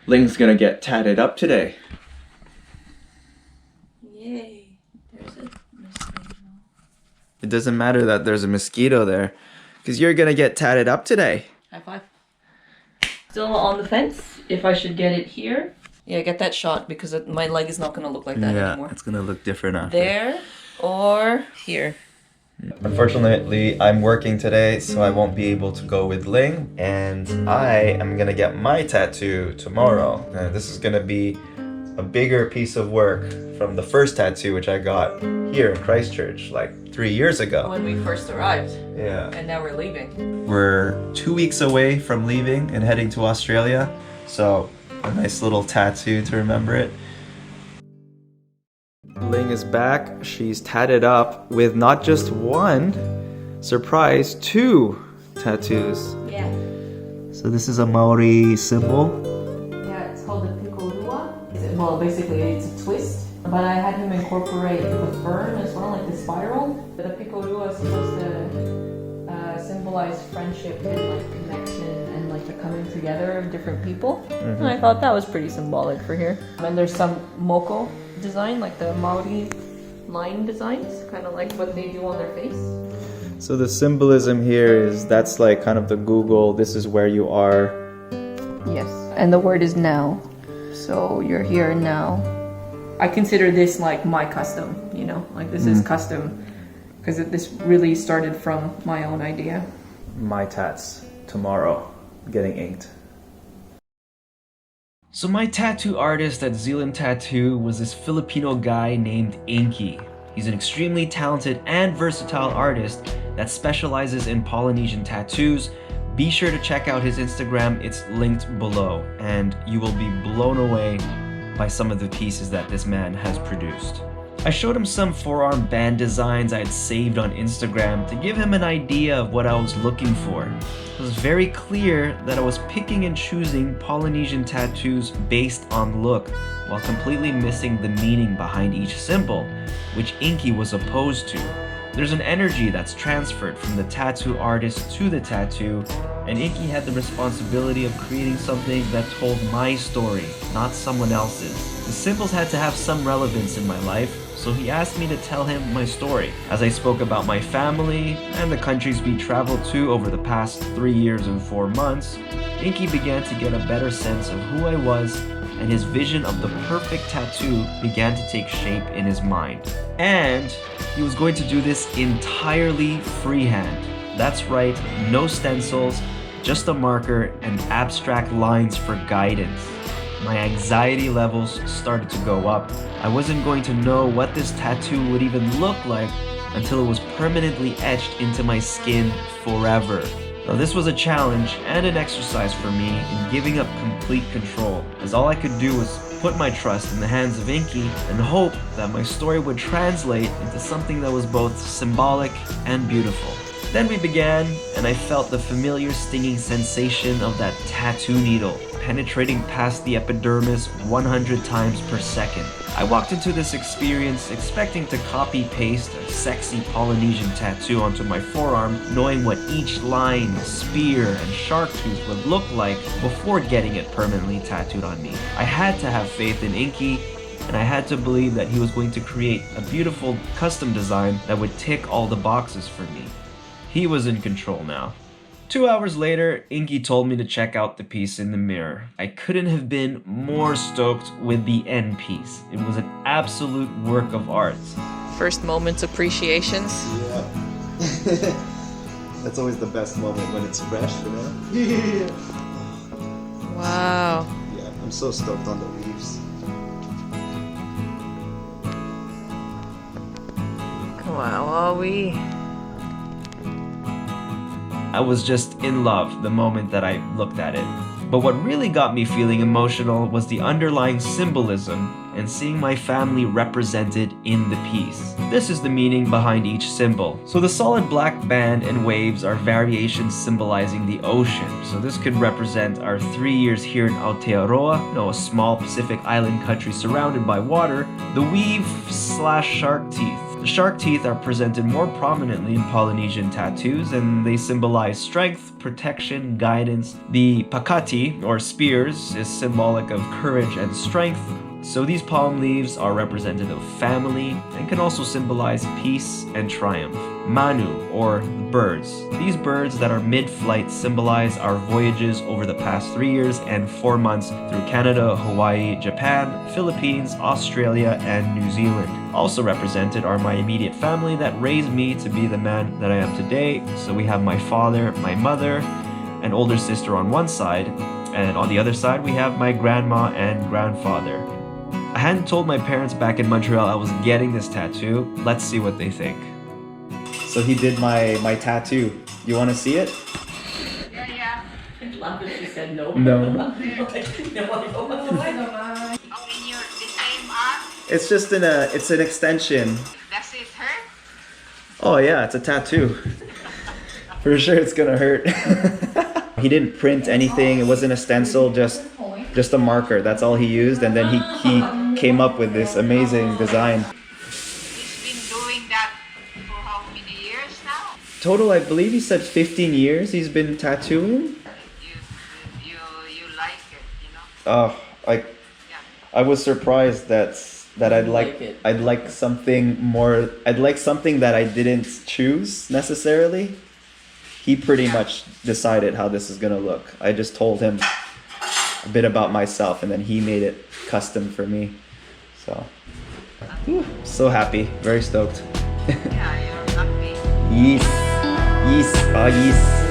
Ling's gonna get tatted up today. Yay. There's a mosquito. It doesn't matter that there's a mosquito there, because you're gonna get tatted up today. High five. Still on the fence if I should get it here. Yeah, get that shot because my leg is not going to look like that anymore. It's gonna look different after. There or here. Unfortunately, I'm working today, so I won't be able to go with Ling, and I am gonna get my tattoo tomorrow. This is gonna be a bigger piece of work from the first tattoo, which I got here in Christchurch like 3 years ago. When we first arrived. Yeah. And now we're leaving. We're 2 weeks away from leaving and heading to Australia, so a nice little tattoo to remember it. Ling is back. She's tatted up with not just one, surprise, 2 tattoos. Yeah. So this is a Maori symbol. Yeah, it's called the pikorua. Well, basically it's a twist. But I had him incorporate the fern as well, like the spiral. The pikorua is supposed to symbolize friendship and like connection and like the coming together of different people. And I thought that was pretty symbolic for here. And there's some moko design, like the Maori line designs, kind of like what they do on their face. So the symbolism here is that's like kind of the Google, this is where you are. Yes, and the word is now. So you're here now. I consider this like my custom, you know, like this is custom because this really started from my own idea. My tats tomorrow, getting inked. So my tattoo artist at Zealand Tattoo was this Filipino guy named Inky. He's an extremely talented and versatile artist that specializes in Polynesian tattoos. Be sure to check out his Instagram, it's linked below, and you will be blown away by some of the pieces that this man has produced. I showed him some forearm band designs I had saved on Instagram to give him an idea of what I was looking for. It was very clear that I was picking and choosing Polynesian tattoos based on look, while completely missing the meaning behind each symbol, which Inky was opposed to. There's an energy that's transferred from the tattoo artist to the tattoo, and Inky had the responsibility of creating something that told my story, not someone else's. The symbols had to have some relevance in my life, so he asked me to tell him my story. As I spoke about my family and the countries we traveled to over the past 3 years and 4 months, Inky began to get a better sense of who I was, and his vision of the perfect tattoo began to take shape in his mind. And he was going to do this entirely freehand. That's right, no stencils, just a marker and abstract lines for guidance. My anxiety levels started to go up. I wasn't going to know what this tattoo would even look like until it was permanently etched into my skin forever. Now this was a challenge and an exercise for me in giving up complete control, as all I could do was put my trust in the hands of Inky and hope that my story would translate into something that was both symbolic and beautiful. Then we began, and I felt the familiar stinging sensation of that tattoo needle penetrating past the epidermis 100 times per second. I walked into this experience expecting to copy-paste a sexy Polynesian tattoo onto my forearm, knowing what each line, spear, and shark tooth would look like before getting it permanently tattooed on me. I had to have faith in Inky, and I had to believe that he was going to create a beautiful custom design that would tick all the boxes for me. He was in control now. 2 hours later, Inky told me to check out the piece in the mirror. I couldn't have been more stoked with the end piece. It was an absolute work of art. First moments appreciations. Yeah. That's always the best moment when it's fresh, you know? Yeah. Wow. Yeah, I'm so stoked on the leaves. Wow, are we? I was just in love the moment that I looked at it. But what really got me feeling emotional was the underlying symbolism and seeing my family represented in the piece. This is the meaning behind each symbol. So the solid black band and waves are variations symbolizing the ocean. So this could represent our 3 years here in Aotearoa, a small Pacific island country surrounded by water. The weave/shark teeth The shark teeth are presented more prominently in Polynesian tattoos, and they symbolize strength, protection, guidance. The pakati, or spears, is symbolic of courage and strength. So these palm leaves are representative of family and can also symbolize peace and triumph. Manu, or birds. These birds that are mid-flight symbolize our voyages over the past 3 years and 4 months through Canada, Hawaii, Japan, Philippines, Australia, and New Zealand. Also represented are my immediate family that raised me to be the man that I am today. So we have my father, my mother, an older sister on one side, and on the other side we have my grandma and grandfather. I hadn't told my parents back in Montreal I was getting this tattoo. Let's see what they think. So he did my tattoo. You want to see it? Yeah. I love that she said no. No. No, I don't. Oh, in your the same arm? It's just it's an extension. Does it hurt? Oh yeah, it's a tattoo. For sure it's gonna hurt. He didn't print anything. It wasn't a stencil, just a marker. That's all he used, and then he came up with this amazing design. He's been doing that for how many years now? Total, I believe he said 15 years he's been tattooing. You like it, you know? Oh, Yeah. I was surprised that I'd like it. I'd like something more. I'd like something that I didn't choose necessarily. He pretty much decided how this is gonna look. I just told him a bit about myself, and then he made it custom for me. So, so happy, very stoked. Yeah, you're happy. Yes, yes, oh yes.